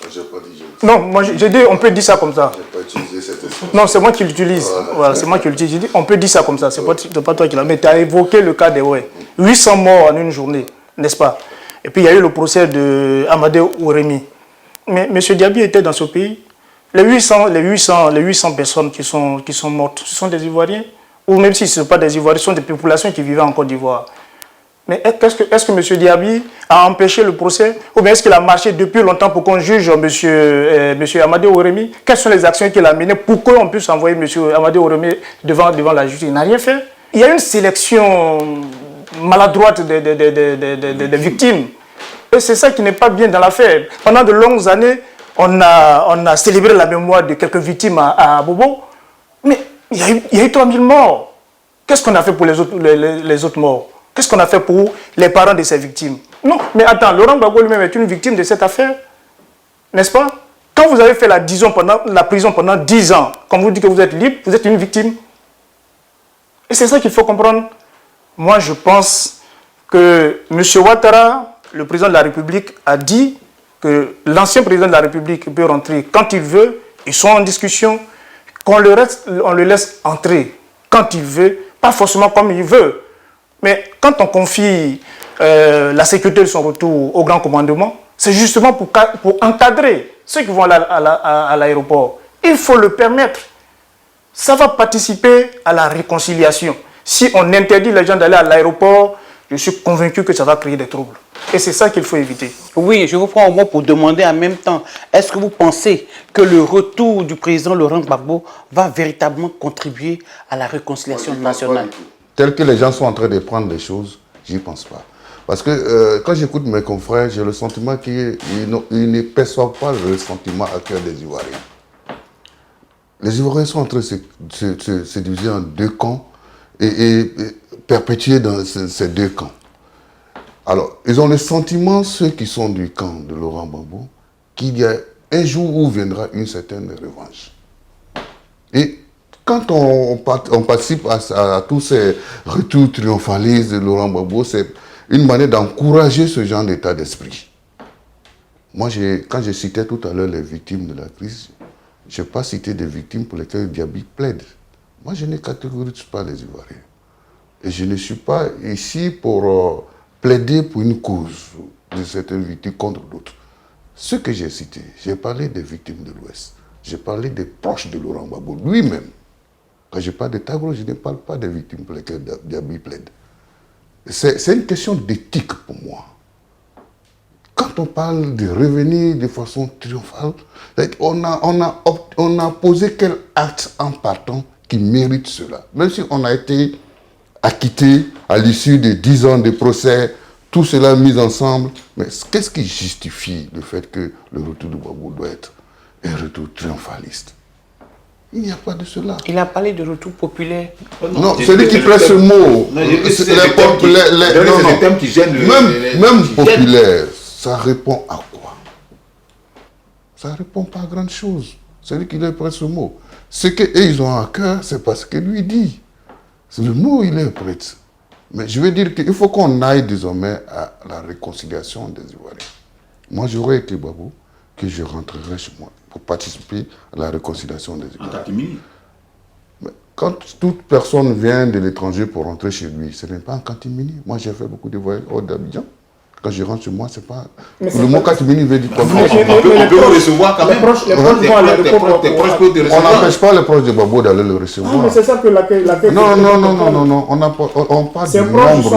Je n'ai pas dit génocide. Non, moi j'ai dit on peut dire ça comme ça. Je n'ai pas utilisé cette expression. Non, c'est moi qui l'utilise. Voilà, c'est moi qui l'utilise. J'ai dit on peut dire ça comme ça, c'est pas toi qui l'as. Mais tu as évoqué le cas des Oué. 800 morts en une journée, n'est-ce pas? Et puis il y a eu le procès de Amadé Ourémi. Mais M. Diaby était dans ce pays. Les 800 personnes qui sont mortes, ce sont des Ivoiriens. Ou même si ce ne sont pas des Ivoiriens, ce sont des populations qui vivaient en Côte d'Ivoire. Mais est-ce que M. Diaby a empêché le procès? Ou bien est-ce qu'il a marché depuis longtemps pour qu'on juge M. Amadé Ourémi? Quelles sont les actions qu'il a menées pour qu'on puisse envoyer M. Amadé Ourémi devant la justice? Il n'a rien fait. Il y a une sélection maladroite des victimes. Et c'est ça qui n'est pas bien dans l'affaire. Pendant de longues années, on a célébré la mémoire de quelques victimes à Bobo. Mais il y a eu 3000 morts. Qu'est-ce qu'on a fait pour les autres morts? Qu'est-ce qu'on a fait pour les parents de ces victimes? Non, mais attends, Laurent Gbagbo lui-même est une victime de cette affaire. N'est-ce pas? Quand vous avez fait la prison pendant 10 ans, quand vous dites que vous êtes libre, vous êtes une victime. Et c'est ça qu'il faut comprendre. Moi, je pense que M. Ouattara, le président de la République, a dit que l'ancien président de la République peut rentrer quand il veut. Ils sont en discussion. On le laisse entrer quand il veut, pas forcément comme il veut. Mais quand on confie la sécurité de son retour au grand commandement, c'est justement pour encadrer ceux qui vont à l'aéroport. Il faut le permettre. Ça va participer à la réconciliation. Si on interdit les gens d'aller à l'aéroport, je suis convaincu que ça va créer des troubles. Et c'est ça qu'il faut éviter. Oui, je vous prends au mot pour demander en même temps, est-ce que vous pensez que le retour du président Laurent Gbagbo va véritablement contribuer à la réconciliation nationale? Tel que les gens sont en train de prendre les choses, j'y pense pas. Parce que quand j'écoute mes confrères, j'ai le sentiment qu'ils ne perçoivent pas le sentiment à cœur des Ivoiriens. Les Ivoiriens sont en train de se diviser en deux camps et perpétuer dans ces deux camps. Alors, ils ont le sentiment, ceux qui sont du camp de Laurent Gbagbo, qu'il y a un jour où viendra une certaine revanche. Et quand on participe à tous ces retours triomphalistes de Laurent Gbagbo, c'est une manière d'encourager ce genre d'état d'esprit. Moi, quand je citais tout à l'heure les victimes de la crise, je n'ai pas cité des victimes pour lesquelles Diaby plaide. Moi, je ne catégorise pas les Ivoiriens. Et je ne suis pas ici pour plaider pour une cause de certaines victimes contre d'autres. Ce que j'ai cité, j'ai parlé des victimes de l'Ouest. J'ai parlé des proches de Laurent Gbagbo lui-même. Quand je parle de Tagro, je ne parle pas des victimes pour lesquelles Diaby plaide. C'est une question d'éthique pour moi. Quand on parle de revenir de façon triomphale, on a posé quel acte en partant qui mérite cela. Même si on a été acquitté à l'issue de 10 ans de procès, tout cela mis ensemble, mais qu'est-ce qui justifie le fait que le retour de Gbagbo doit être un retour triomphaliste? Il n'y a pas de cela. Il a parlé de retour populaire. Non, celui qui prête ce mot, même populaire, ça répond à quoi? Ça répond pas à grande chose. Celui qui prête ce mot. Ce qu'ils ont à cœur, c'est parce que lui dit. C'est le mot, il est prêt. Mais je veux dire qu'il faut qu'on aille désormais à la réconciliation des Ivoiriens. Moi, j'aurais été Gbagbo, que je rentrerai chez moi pour participer à la réconciliation des Ivoiriens. En catimini. Quand toute personne vient de l'étranger pour rentrer chez lui, ce n'est pas en catimini. Moi, j'ai fait beaucoup de voyages hors d'Abidjan. Quand je rentre chez moi, c'est pas... Le mot catimini veut dire quoi? On peut le recevoir quand même. On n'empêche pas les proches de Gbagbo d'aller le recevoir. Non, mais c'est ça que l'accueil... Non. On parle du nombre ici.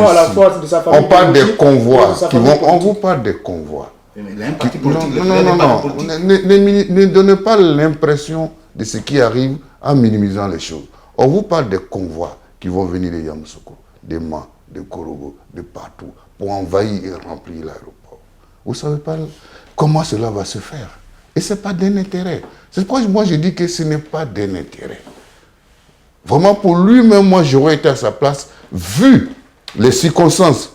On parle des convois. On vous parle des convois. Non. Ne donnez pas l'impression de ce qui arrive en minimisant les choses. On vous parle des convois qui vont venir de Yamoussoukro, de Ma, de Korogo, de partout, pour envahir et remplir l'aéroport. Vous ne savez pas comment cela va se faire. Et ce n'est pas d'un intérêt. C'est pourquoi moi je dis que ce n'est pas d'un intérêt. Vraiment pour lui-même, moi j'aurais été à sa place, vu les circonstances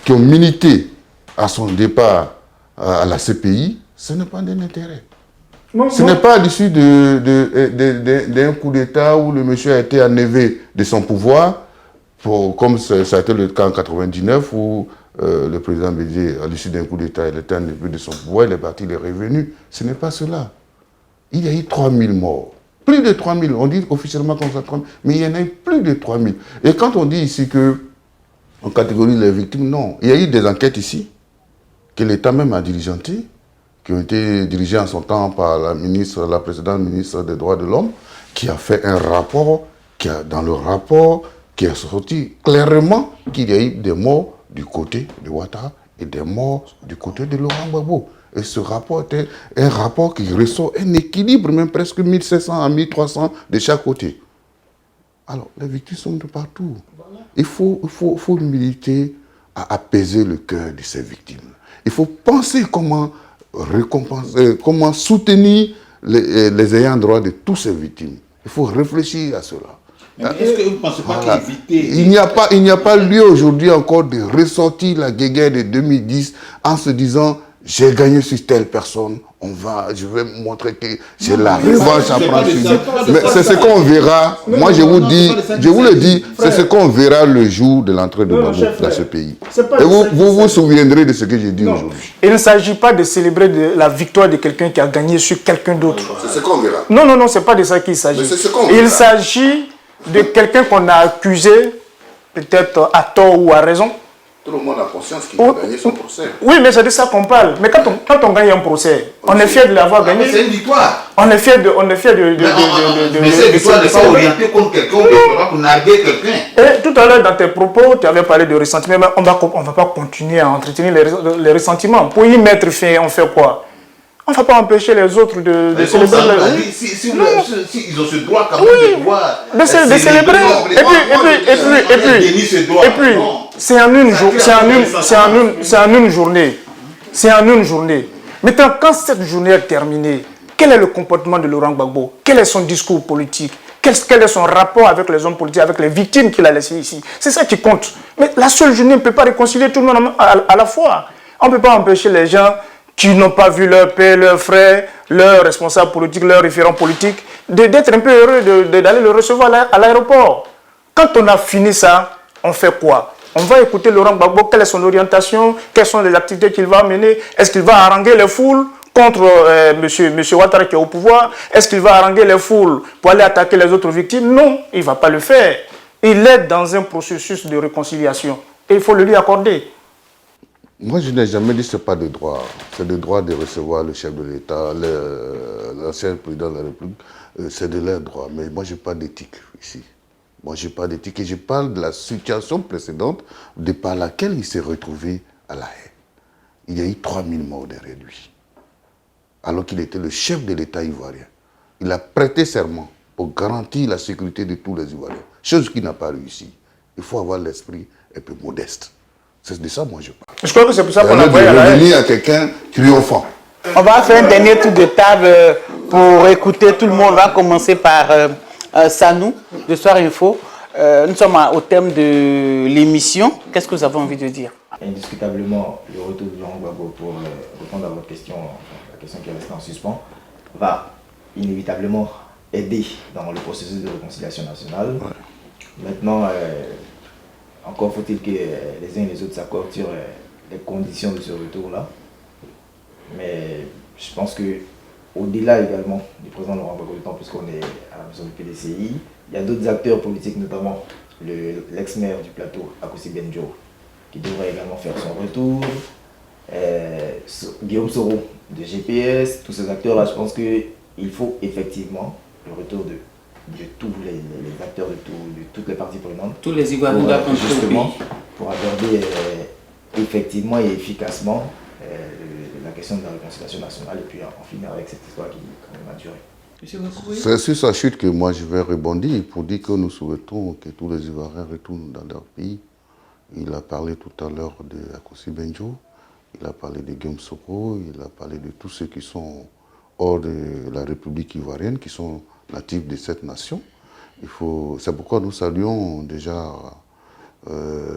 qui ont milité à son départ à la CPI, ce n'est pas d'un intérêt. Ce n'est pas à l'issue d'un coup d'État où le monsieur a été enlevé de son pouvoir, comme ça a été le cas en 1999, où le président Bédié, à l'issue d'un coup d'État, il était enlevé de son pouvoir, il est parti, il est revenu. Ce n'est pas cela. Il y a eu 3000 morts. Plus de 3000. On dit officiellement qu'on a 3000, mais il y en a eu plus de 3000. Et quand on dit ici qu'on catégorise les victimes, non. Il y a eu des enquêtes ici, que l'État même a diligentées, qui ont été dirigées en son temps par la précédente ministre des Droits de l'Homme, qui a fait un rapport, dans le rapport, qui a sorti clairement qu'il y a eu des morts du côté de Ouattara et des morts du côté de Laurent Gbagbo. Et ce rapport était un rapport qui ressort un équilibre, même presque 1700 à 1300 de chaque côté. Alors, les victimes sont de partout. Il faut militer à apaiser le cœur de ces victimes. Il faut penser comment récompenser, comment soutenir les ayants droit de toutes ces victimes. Il faut réfléchir à cela. Mais est-ce que vous ne pensez pas qu'éviter... Il n'y a pas lieu aujourd'hui encore de ressortir la guéguerre de 2010 en se disant j'ai gagné sur telle personne, je vais montrer que j'ai la revanche à prendre sur lui. Mais c'est ce qu'on verra. Moi, je vous le dis, c'est ce qu'on verra le jour de l'entrée de Gbagbo dans ce pays. Et vous vous souviendrez de ce que j'ai dit aujourd'hui. Il ne s'agit pas de célébrer la victoire de quelqu'un qui a gagné sur quelqu'un d'autre. C'est ce qu'on verra. Non, c'est pas de ça qu'il s'agit. Il s'agit de quelqu'un qu'on a accusé, peut-être à tort ou à raison, Tout le monde a conscience qu'il a gagné son procès. Oui, mais c'est de ça qu'on parle. Mais quand on gagne un procès, on est fier de l'avoir gagné. Mais c'est une victoire. On est fier de Mais cette victoire n'est pas orientée contre quelqu'un, ou pour narguer quelqu'un. Et tout à l'heure, dans tes propos, tu avais parlé de ressentiment, mais on ne va pas continuer à entretenir les ressentiments. Pour y mettre fin, on fait quoi? On ne va pas empêcher les autres de célébrer. Si ils ont ce droit quand même de pouvoir de célébrer. Et puis, c'est en une journée. C'est en une journée. Maintenant, quand cette journée est terminée, quel est le comportement de Laurent Gbagbo? Quel est son discours politique? Quel est son rapport avec les hommes politiques, avec les victimes qu'il a laissées ici? C'est ça qui compte. Mais la seule journée ne peut pas réconcilier tout le monde à la fois. On ne peut pas empêcher les gens qui n'ont pas vu leur père, leurs frères, leurs responsables politiques, leurs référents politiques, d'être un peu heureux d'aller le recevoir à l'aéroport. Quand on a fini ça, on fait quoi? On va écouter Laurent Gbagbo, quelle est son orientation, quelles sont les activités qu'il va mener. Est-ce qu'il va haranguer les foules contre monsieur Ouattara qui est au pouvoir? Est-ce qu'il va haranguer les foules pour aller attaquer les autres victimes? Non, il ne va pas le faire. Il est dans un processus de réconciliation et il faut le lui accorder. Moi, je n'ai jamais dit que ce n'est pas de droit. C'est le droit de recevoir le chef de l'État, l'ancien président de la République. C'est de leur droit. Mais moi, je n'ai pas d'éthique ici. Moi, je n'ai pas d'éthique. Et je parle de la situation précédente par laquelle il s'est retrouvé à La Haye. Il y a eu 3000 morts derrière lui. Alors qu'il était le chef de l'État ivoirien. Il a prêté serment pour garantir la sécurité de tous les Ivoiriens. Chose qui n'a pas réussi. Il faut avoir l'esprit un peu modeste. C'est de ça moi je parle. Je crois que c'est pour ça qu'on a envoyé à La Haye. À quelqu'un triomphant. On va faire un dernier tour de table pour écouter tout le monde. On va commencer par Sanou de Soir Info. Nous sommes au thème de l'émission. Qu'est-ce que vous avez envie de dire? Indiscutablement, le retour de Laurent Gbagbo pour répondre à votre question, la question qui est restée en suspens, va inévitablement aider dans le processus de réconciliation nationale. Ouais. Maintenant, encore faut-il que les uns et les autres s'accordent sur les conditions de ce retour-là. Mais je pense qu'au-delà également du président Laurent Gbagbo, d'autant plus qu'on est à la maison du PDCI, il y a d'autres acteurs politiques, notamment l'ex-maire du plateau, Akossi Benjo, qui devrait également faire son retour. Guillaume Soro de GPS, tous ces acteurs-là, je pense qu'il faut effectivement le retour de tous les acteurs, de toutes les parties prenantes. Tous les Ivoiriens doivent contribuer. Justement, pour aborder effectivement et efficacement la question de la réconciliation nationale et puis en finir avec cette histoire qui quand même a duré. C'est sur sa chute que moi je vais rebondir pour dire que nous souhaitons que tous les Ivoiriens retournent dans leur pays. Il a parlé tout à l'heure de Akossi Benjo, il a parlé de Guillaume Soro, il a parlé de tous ceux qui sont hors de la République ivoirienne, qui sont natifs de cette nation. C'est pourquoi nous saluons déjà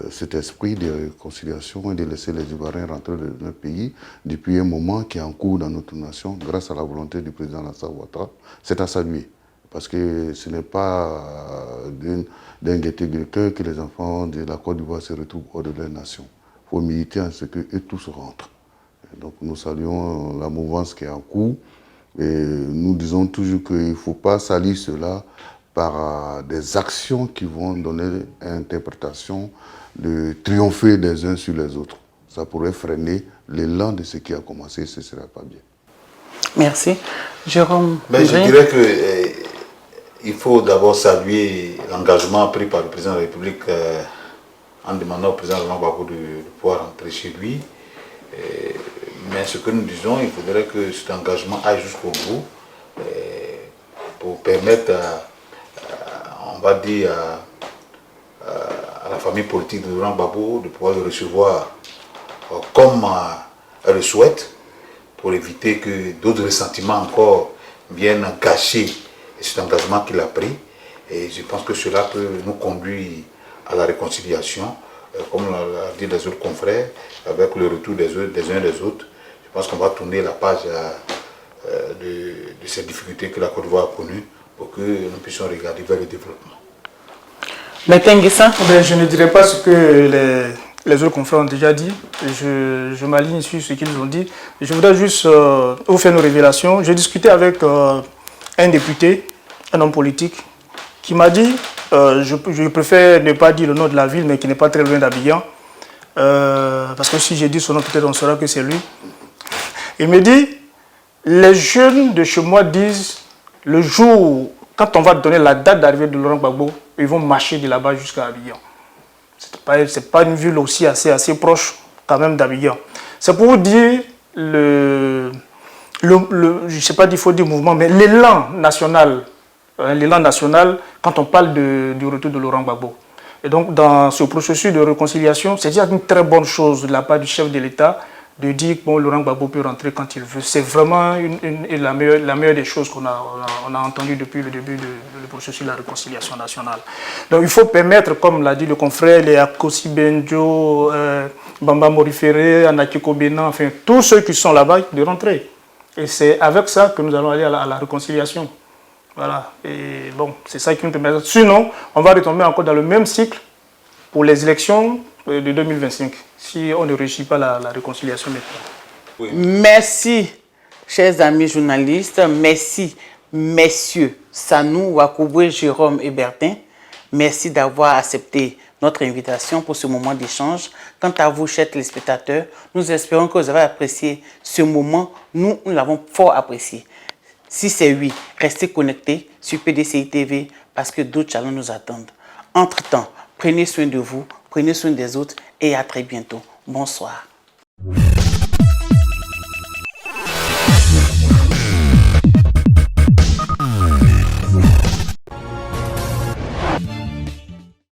cet esprit de réconciliation et de laisser les Ivoiriens rentrer dans notre pays depuis un moment qui est en cours dans notre nation, grâce à la volonté du président Alassane Ouattara. C'est à saluer, parce que ce n'est pas d'un gaieté de cœur que les enfants de la Côte d'Ivoire se retrouvent hors de leur nation. Il faut militer en ce qu'eux tous rentrent. Et donc nous saluons la mouvance qui est en cours et nous disons toujours qu'il ne faut pas salir cela par des actions qui vont donner une interprétation de triompher des uns sur les autres. Ça pourrait freiner l'élan de ce qui a commencé et ce ne sera pas bien. Merci. Jérôme? Je dirais qu'il faut d'abord saluer l'engagement pris par le président de la République en demandant au président Laurent Gbagbo de pouvoir rentrer chez lui. Mais ce que nous disons, il faudrait que cet engagement aille jusqu'au bout pour permettre on va dire à la famille politique de Laurent Gbagbo de pouvoir le recevoir comme elle le souhaite, pour éviter que d'autres ressentiments encore viennent gâcher cet engagement qu'il a pris. Et je pense que cela peut nous conduire à la réconciliation, comme l'a dit les autres confrères, avec le retour des uns et des autres. Je pense qu'on va tourner la page de ces difficultés que la Côte d'Ivoire a connues pour que nous puissions regarder vers le développement. Mais Tenguissa? Je ne dirais pas ce que les autres confrères ont déjà dit. Je m'aligne sur ce qu'ils ont dit. Je voudrais juste vous faire une révélation. J'ai discuté avec un député, un homme politique, qui m'a dit, je préfère ne pas dire le nom de la ville, mais qui n'est pas très loin d'Abidjan, parce que si j'ai dit son nom, peut-être on saura que c'est lui. Il me dit, les jeunes de chez moi disent, le jour, quand on va donner la date d'arrivée de Laurent Gbagbo, ils vont marcher de là-bas jusqu'à Abidjan. Ce n'est pas une ville aussi assez proche quand même d'Abidjan. C'est pour vous dire, je ne sais pas s'il faut dire mouvement, mais l'élan national, quand on parle du retour de Laurent Gbagbo. Et donc, dans ce processus de réconciliation, c'est déjà une très bonne chose de la part du chef de l'État de dire que bon, Laurent Gbagbo peut rentrer quand il veut. C'est vraiment la meilleure des choses qu'on a entendues depuis le début du processus de la réconciliation nationale. Donc, il faut permettre, comme l'a dit le confrère, les Akosi Benjo, Bamba Morifere, Anakiko Benan, enfin, tous ceux qui sont là-bas, de rentrer. Et c'est avec ça que nous allons aller à la réconciliation. Voilà. Et bon, c'est ça qui nous permet. Sinon, on va retomber encore dans le même cycle pour les élections de 2025, si on ne réussit pas la réconciliation maintenant. Oui. Merci, chers amis journalistes. Merci, messieurs Sanou, Wakobwe, Jérôme et Bertin. Merci d'avoir accepté notre invitation pour ce moment d'échange. Quant à vous, chers téléspectateurs, nous espérons que vous avez apprécié ce moment. Nous l'avons fort apprécié. Si c'est oui, restez connectés sur PDCI TV parce que d'autres challenges nous attendent. Entre-temps, prenez soin de vous, prenez soin des autres et à très bientôt. Bonsoir.